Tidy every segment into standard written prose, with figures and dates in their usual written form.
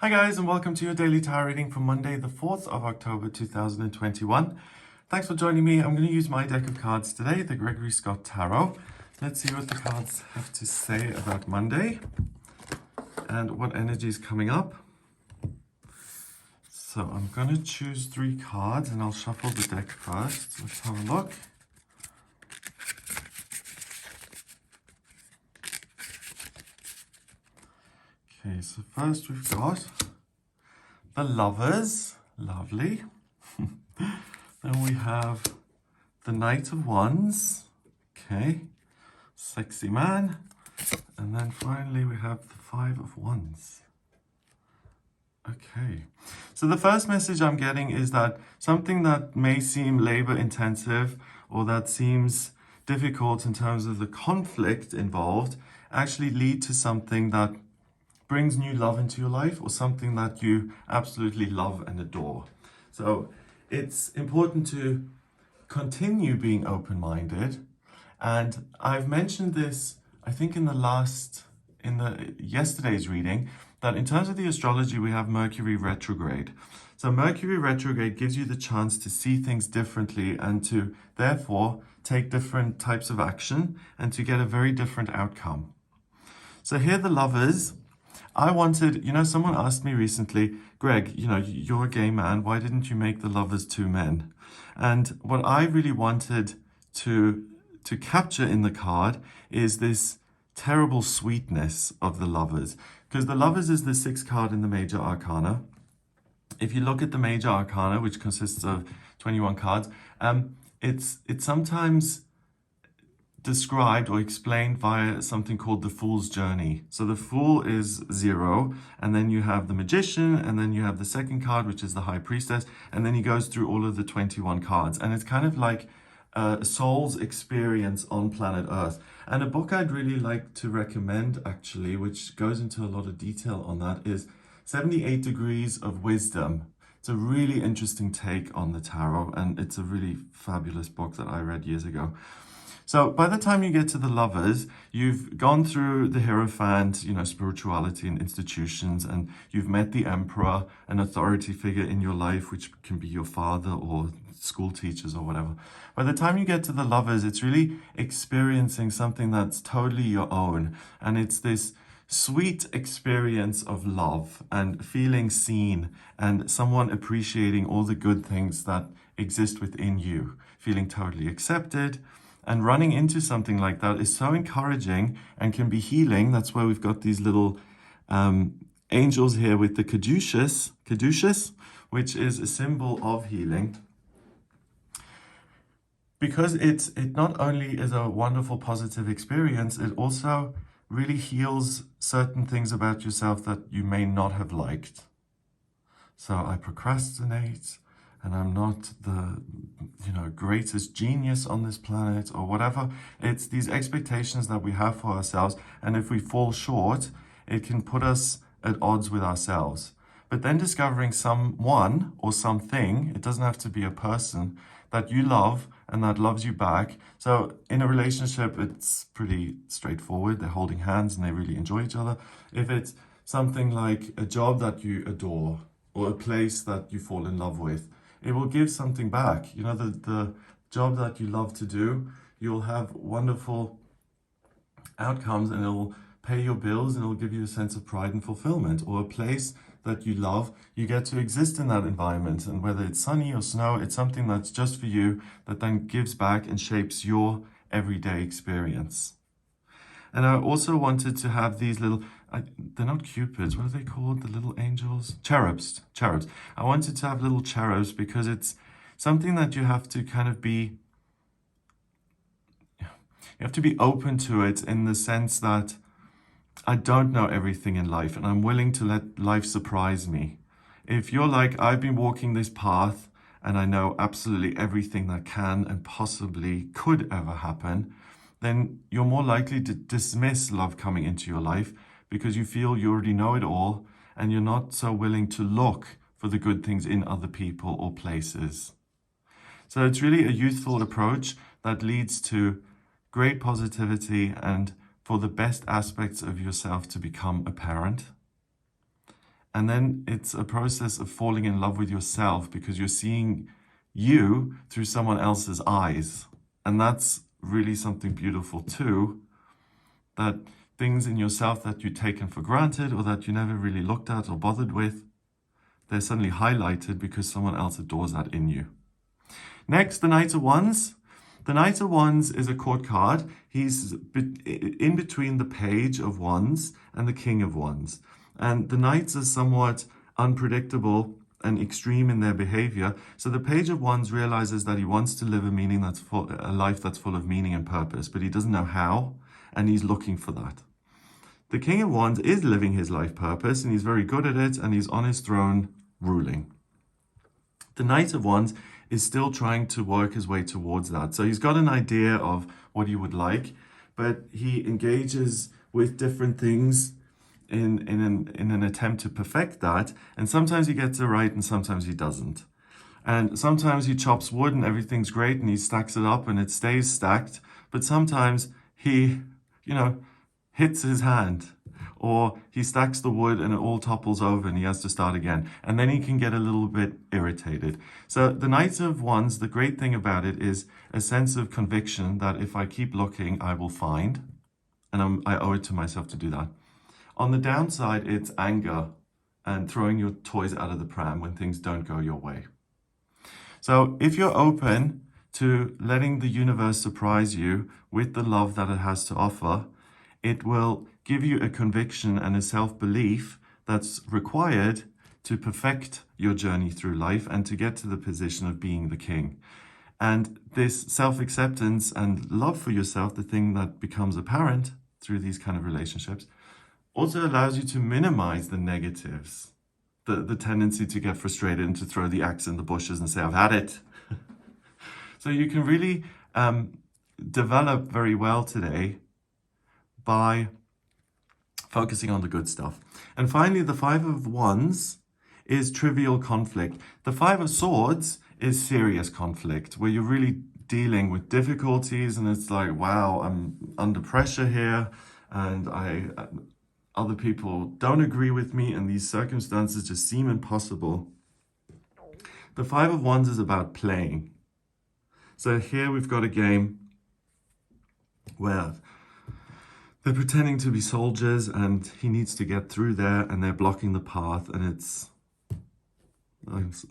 Hi guys, and welcome to your daily tarot reading for Monday the 4th of October 2021. Thanks for joining me. I'm going to use my deck of cards today, the Gregory Scott Tarot. Let's see what the cards have to say about Monday and what energy is coming up. So I'm going to choose 3 cards and I'll shuffle the deck first. Let's have a look. Okay, so first we've got the Lovers, lovely. Then we have the Knight of Wands, okay, sexy man. And then finally we have the Five of Wands. Okay, so the first message I'm getting is that something that may seem labor intensive or that seems difficult in terms of the conflict involved actually lead to something that brings new love into your life or something that you absolutely love and adore. So it's important to continue being open-minded. And I've mentioned this, I think in yesterday's reading, that in terms of the astrology, we have Mercury retrograde. So Mercury retrograde gives you the chance to see things differently and to therefore take different types of action and to get a very different outcome. So here the Lovers, I wanted, someone asked me recently, Greg, you're a gay man, why didn't you make the Lovers 2 men? And what I really wanted to capture in the card is this terrible sweetness of the Lovers. Because the Lovers is the 6th card in the Major Arcana. If you look at the Major Arcana, which consists of 21 cards, it's sometimes described or explained via something called the Fool's Journey. So the Fool is 0, and then you have the Magician, and then you have the 2nd card, which is the High Priestess, and then he goes through all of the 21 cards. And it's kind of like a soul's experience on planet Earth. And a book I'd really like to recommend, actually, which goes into a lot of detail on that, is 78 Degrees of Wisdom. It's a really interesting take on the tarot, and it's a really fabulous book that I read years ago. So by the time you get to the Lovers, you've gone through the Hierophant, spirituality and institutions, and you've met the Emperor, an authority figure in your life, which can be your father or school teachers or whatever. By the time you get to the Lovers, it's really experiencing something that's totally your own. And it's this sweet experience of love and feeling seen and someone appreciating all the good things that exist within you, feeling totally accepted. And running into something like that is so encouraging and can be healing. That's why we've got these little angels here with the caduceus, which is a symbol of healing. Because it not only is a wonderful positive experience, it also really heals certain things about yourself that you may not have liked. So I procrastinate, and I'm not the, greatest genius on this planet or whatever. It's these expectations that we have for ourselves. And if we fall short, it can put us at odds with ourselves. But then discovering someone or something, it doesn't have to be a person, that you love and that loves you back. So in a relationship, it's pretty straightforward. They're holding hands and they really enjoy each other. If it's something like a job that you adore or a place that you fall in love with, it will give something back. The job that you love to do, you'll have wonderful outcomes and it'll pay your bills and it'll give you a sense of pride and fulfillment. Or a place that you love, you get to exist in that environment. And whether it's sunny or snow, it's something that's just for you that then gives back and shapes your everyday experience. And I also wanted to have these little, they're not cupids, what are they called? The little angels? Cherubs. I wanted to have little cherubs because it's something that you have to kind of be, you have to be open to it in the sense that I don't know everything in life and I'm willing to let life surprise me. If you're like, I've been walking this path and I know absolutely everything that can and possibly could ever happen, then you're more likely to dismiss love coming into your life because you feel you already know it all and you're not so willing to look for the good things in other people or places. So it's really a youthful approach that leads to great positivity and for the best aspects of yourself to become apparent. And then it's a process of falling in love with yourself because you're seeing you through someone else's eyes. And that's really something beautiful too, that things in yourself that you've taken for granted or that you never really looked at or bothered with, they're suddenly highlighted because someone else adores that in you. Next, the Knight of Wands. The Knight of Wands is a court card. He's in between the Page of Wands and the King of Wands. And the Knights are somewhat unpredictable and extreme in their behavior. So the Page of Wands realizes that he wants to live a life that's full of meaning and purpose, but he doesn't know how, and he's looking for that. The King of Wands is living his life purpose, and he's very good at it, and he's on his throne ruling. The Knight of Wands is still trying to work his way towards that. So he's got an idea of what he would like, but he engages with different things in an attempt to perfect that. And sometimes he gets it right and sometimes he doesn't. And sometimes he chops wood and everything's great and he stacks it up and it stays stacked. But sometimes he, hits his hand, or he stacks the wood and it all topples over and he has to start again. And then he can get a little bit irritated. So the Knight of Wands, the great thing about it is a sense of conviction that if I keep looking, I will find. And I owe it to myself to do that. On the downside, it's anger and throwing your toys out of the pram when things don't go your way. So if you're open to letting the universe surprise you with the love that it has to offer, it will give you a conviction and a self-belief that's required to perfect your journey through life and to get to the position of being the king. And this self-acceptance and love for yourself, the thing that becomes apparent through these kind of relationships, also allows you to minimize the negatives, the tendency to get frustrated and to throw the axe in the bushes and say, I've had it. So you can really develop very well today by focusing on the good stuff. And finally, the Five of Wands is trivial conflict. The Five of Swords is serious conflict, where you're really dealing with difficulties and it's like, wow, I'm under pressure here and other people don't agree with me and these circumstances just seem impossible. The Five of Wands is about playing. So here we've got a game where they're pretending to be soldiers and he needs to get through there and they're blocking the path, and it's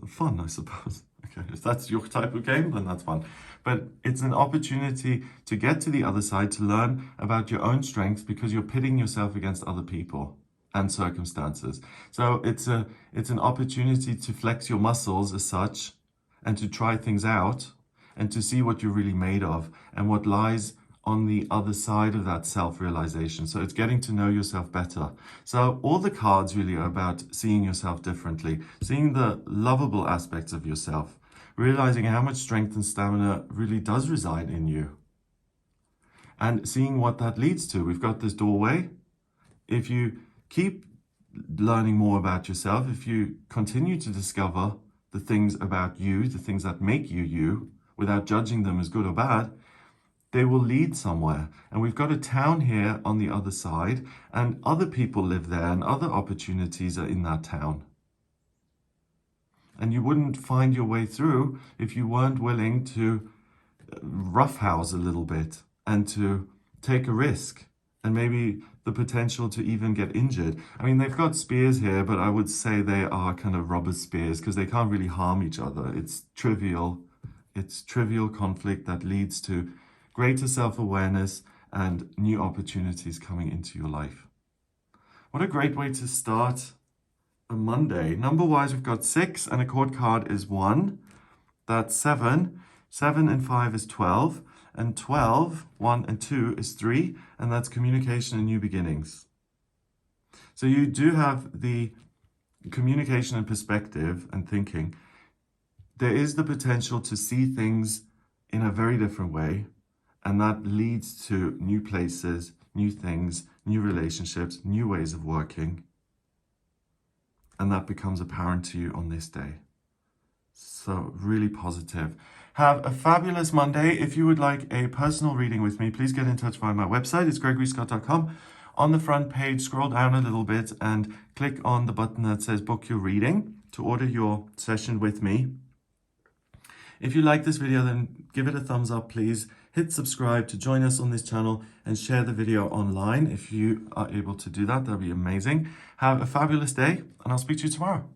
fun, I suppose. Okay, if that's your type of game, then that's fun. But it's an opportunity to get to the other side, to learn about your own strengths because you're pitting yourself against other people and circumstances. So it's an opportunity to flex your muscles as such and to try things out and to see what you're really made of and what lies on the other side of that self-realization. So it's getting to know yourself better. So all the cards really are about seeing yourself differently, seeing the lovable aspects of yourself, realizing how much strength and stamina really does reside in you, and seeing what that leads to. We've got this doorway. If you keep learning more about yourself, if you continue to discover the things about you, the things that make you you, without judging them as good or bad, they will lead somewhere. And we've got a town here on the other side, and other people live there, and other opportunities are in that town. And you wouldn't find your way through if you weren't willing to roughhouse a little bit and to take a risk, and maybe the potential to even get injured. I mean, they've got spears here, but I would say they are kind of rubber spears because they can't really harm each other. It's trivial conflict that leads to greater self-awareness and new opportunities coming into your life. What a great way to start a Monday. Number-wise, we've got 6, and a court card is 1. That's 7. 7 and 5 is 12. And 12, 1 and 2 is 3. And that's communication and new beginnings. So you do have the communication and perspective and thinking. There is the potential to see things in a very different way. And that leads to new places, new things, new relationships, new ways of working. And that becomes apparent to you on this day. So really positive. Have a fabulous Monday. If you would like a personal reading with me, please get in touch via my website. It's gregoryscott.com. On the front page, scroll down a little bit and click on the button that says book your reading to order your session with me. If you like this video, then give it a thumbs up, please. Hit subscribe to join us on this channel and share the video online. If you are able to do that, that'd be amazing. Have a fabulous day, and I'll speak to you tomorrow.